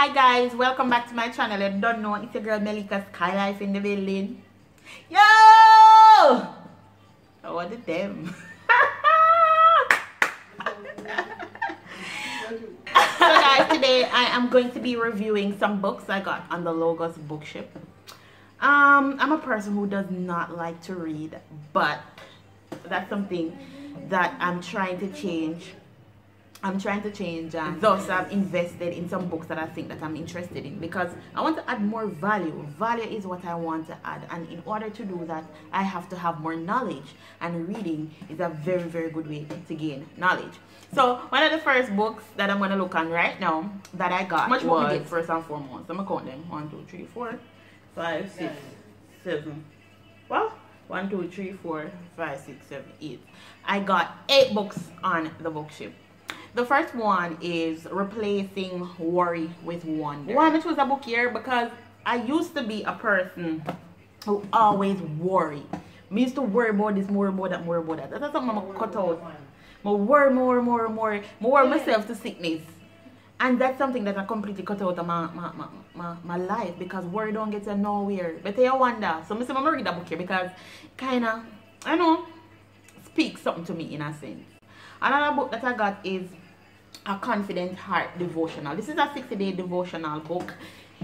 Hi guys, welcome back to my channel. You don't know, it's your girl MELICASKYLIFE in the building. Yo! I wanted them. So guys, today I am going to be reviewing some books I got on the Logos bookship. I'm a person who does not like to read, but that's something that I'm trying to change. And thus I've invested in some books that I think that I'm interested in because I want to add more value. Value is what I want to add, and in order to do that I have to have more knowledge, and reading is a very, very good way to gain knowledge. So one of the first books that I'm going to look on right now that I got was, first and foremost, I'm going to count them, 1, 2, 3, 4, 5, 6, 7, well, 1, 2, 3, 4, 5, 6, 7, 8. I got 8 books on the bookship. The first one is Replacing Worry with Wonder. Why I choose a book here? Because I used to be a person who always worry. I used to worry about this, more about that, more about that. That's something I'm cut out. I worry more. I worry myself to sickness. And that's something that I completely cut out of my life, because worry don't get you nowhere. But I wonder. So I'm going to read that book here because kind of, I know, speaks something to me in a sense. Another book that I got is A Confident Heart Devotional. This is a 60-day devotional book.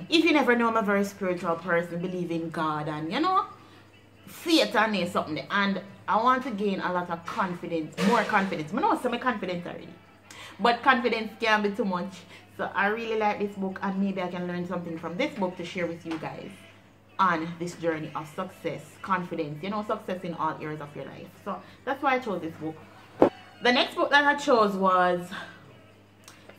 If you never know, I'm a very spiritual person, believe in God, and you know, faith and something. And I want to gain a lot of confidence, more confidence. I know I'm confident already, but confidence can be too much. So I really like this book, and maybe I can learn something from this book to share with you guys on this journey of success, confidence, you know, success in all areas of your life. So that's why I chose this book. The next book that I chose was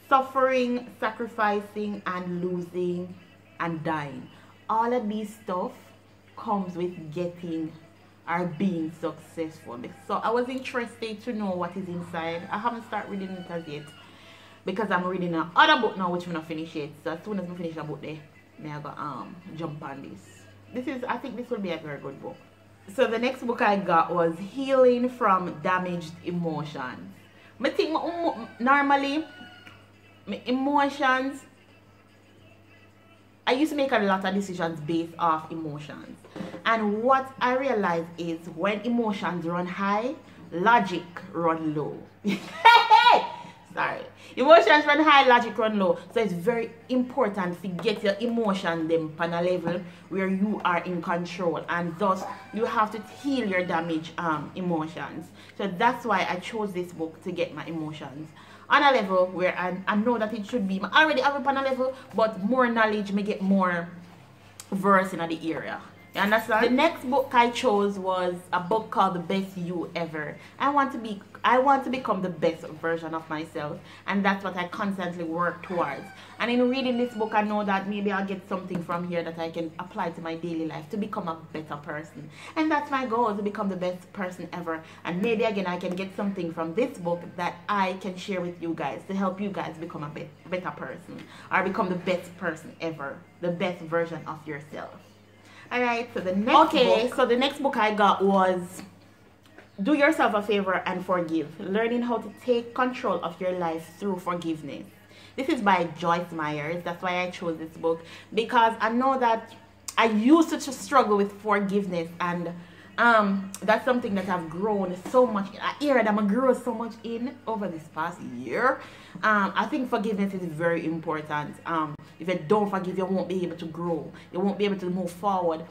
Suffering, Sacrificing, and Losing and Dying. All of these stuff comes with getting or being successful. So I was interested to know what is inside. I haven't started reading it as yet because I'm reading another book now which I'm not finished yet. So as soon as I finish a book there, I go jump on this. I think this will be a very good book. So the next book I got was Healing from Damaged Emotions. I think normally my emotions, I used to make a lot of decisions based off emotions. And what I realized is when emotions run high, logic run low. Sorry. Emotions run high, logic run low. So it's very important to get your emotion them on a level where you are in control, and thus you have to heal your damaged emotions. So that's why I chose this book, to get my emotions on a level where I know that it should be. I already have it on a level, but more knowledge may get more verse in the area. You understand? The next book I chose was a book called The Best You Ever. I want to become the best version of myself, and that's what I constantly work towards. And in reading this book, I know that maybe I'll get something from here that I can apply to my daily life to become a better person. And that's my goal, to become the best person ever. And maybe again I can get something from this book that I can share with you guys to help you guys become a better person, or become the best person ever, the best version of yourself. Alright, so the next book I got was Do Yourself a Favor and Forgive. Learning how to take control of your life through forgiveness. This is by Joyce Myers. That's why I chose this book, because I know that I used to struggle with forgiveness, and that's something that I've grown so much in. I hear that I'm grow so much in over this past year. I think forgiveness is very important. If you don't forgive, you won't be able to grow. You won't be able to move forward.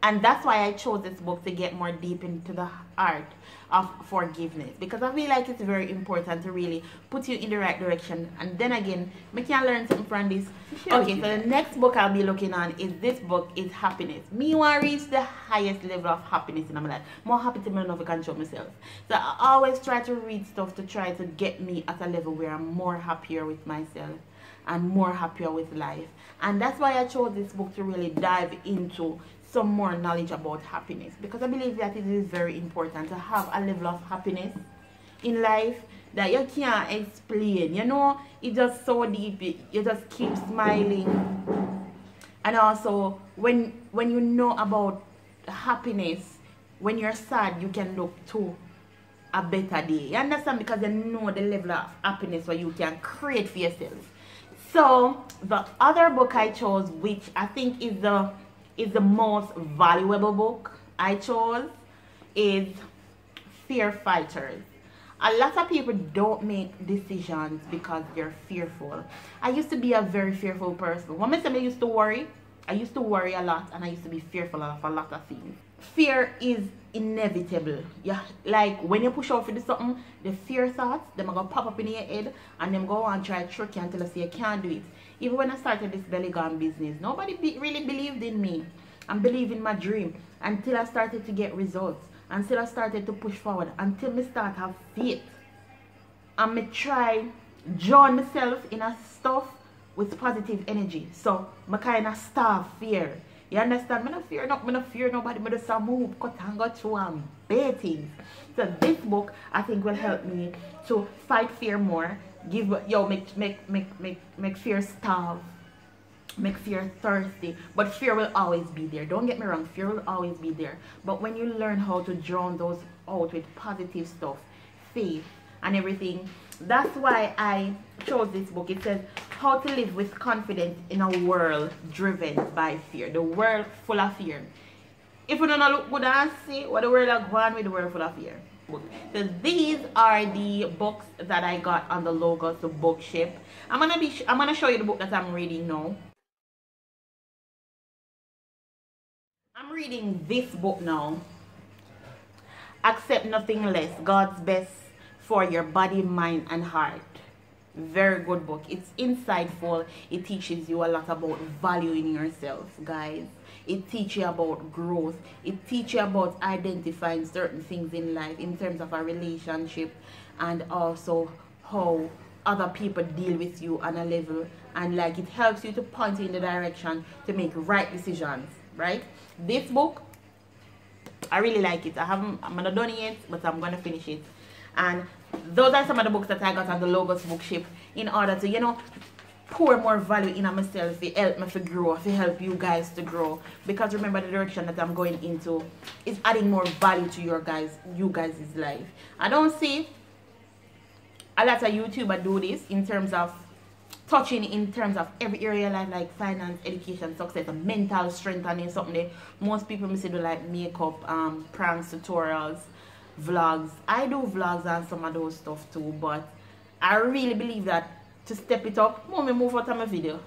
And that's why I chose this book, to get more deep into the art of forgiveness, because I feel like it's very important to really put you in the right direction. And then again, we can learn something from this. Okay, so the next book I'll be looking on is this book, is Happiness. Me want to reach the highest level of happiness in my life. More happy to me enough to control myself. So I always try to read stuff to try to get me at a level where I'm more happier with myself and more happier with life. And that's why I chose this book, to really dive into some more knowledge about happiness, because I believe that it is very important to have a level of happiness in life that you can't explain. You know, it's just so deep. You just keep smiling. And also when you know about happiness, when you're sad, you can look to a better day. You understand? Because you know the level of happiness where you can create for yourself. So the other book I chose, which I think is the most valuable book I chose, is Fear Fighters. A lot of people don't make decisions because they're fearful. I used to be a very fearful person. When I used to worry, I used to worry a lot, and I used to be fearful of a lot of things. Fear is inevitable. Yeah, like when you push out for something, the fear thoughts, them are gonna pop up in your head, and them go and try to trick you until you can't do it. Even when I started this belly gun business, nobody really believed in me and believed in my dream until I started to get results. Until I started to push forward, until me start have faith, and me try join myself in a stuff with positive energy. So me kind of starve fear. You understand? Me no fear nobody. Me just move, cut and go through and bear things. So this book I think will help me to fight fear more. Make fear starve. Make fear thirsty, but fear will always be there. Don't get me wrong, fear will always be there. But when you learn how to drown those out with positive stuff, faith and everything, that's why I chose this book. It says how to live with confidence in a world driven by fear. The world full of fear. If you don't look good and see what the world is going with, the world full of fear. So these are the books that I got on the Logos bookship. I'm gonna show you the book that I'm reading now. I'm reading this book now. Accept Nothing Less, God's Best for Your Body, Mind and Heart. Very good book. It's insightful. It teaches you a lot about valuing yourself, guys. It teaches you about growth. It teaches you about identifying certain things in life in terms of a relationship, and also how other people deal with you on a level, and like it helps you to point you in the direction to make right decisions, right? This book, I really like it. I'm not done it yet, but I'm gonna finish it. And those are some of the books that I got on the Logos bookship in order to, you know, pour more value in myself. It help me to grow, to help you guys to grow. Because remember, the direction that I'm going into is adding more value to you guys' life. I don't see a lot of YouTubers do this in terms of touching in terms of every area of life, like finance, education, success, and mental strength, and something that most people may do, like makeup, pranks, tutorials, vlogs. I do vlogs and some of those stuff too, but I really believe that to step it up, move out of my video.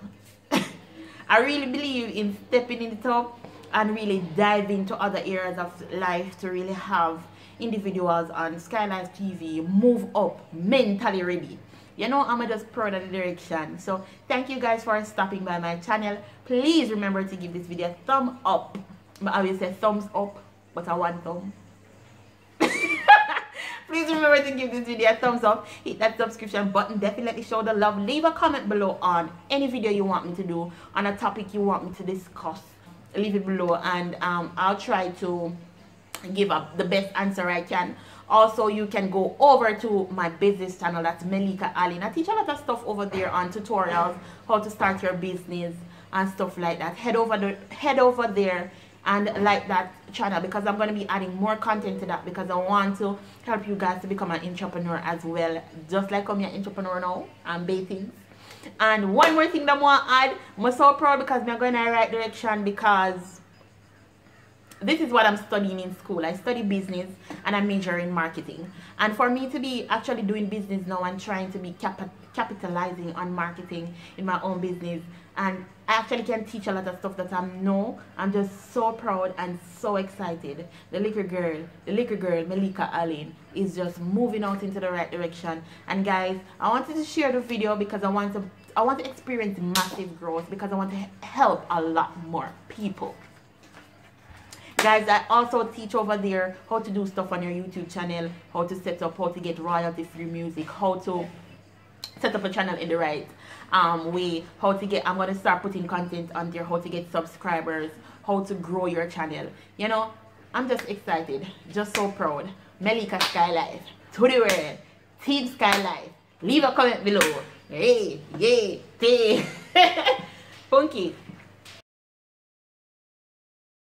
I really believe in stepping it up and really dive into other areas of life to really have individuals on Skylife TV move up mentally ready. You know, I'm just proud of the direction. So thank you guys for stopping by my channel. Please remember to give this video a thumb up. I always say thumbs up, but I want thumb. Please remember to give this video a thumbs up. Hit that subscription button. Definitely show the love. Leave a comment below on any video you want me to do, on a topic you want me to discuss. Leave it below, and I'll try to give up the best answer I can. Also, you can go over to my business channel, that's MELICASKYLIFE. I teach a lot of stuff over there on tutorials, how to start your business and stuff like that. Head over there and like that channel, because I'm going to be adding more content to that, because I want to help you guys to become an entrepreneur as well, just like I'm an entrepreneur now. I'm baking. And one more thing that I want to add, I'm so proud because I'm going in the right direction, because this is what I'm studying in school. I study business and I major in marketing. And for me to be actually doing business now and trying to be capitalizing on marketing in my own business, and I actually can teach a lot of stuff that I'm just so proud and so excited. The little girl, MELICASKYLIFE, is just moving out into the right direction. And guys, I wanted to share the video because I want to experience massive growth, because I want to help a lot more people. Guys, I also teach over there how to do stuff on your YouTube channel, how to set up, how to get royalty-free music, how to set up a channel in the right way, how to get, I'm going to start putting content on there, how to get subscribers, how to grow your channel. You know, I'm just excited, just so proud. MELICASKYLIFE, to the world, Team Skylife. Leave a comment below. Hey, yay, hey. Funky.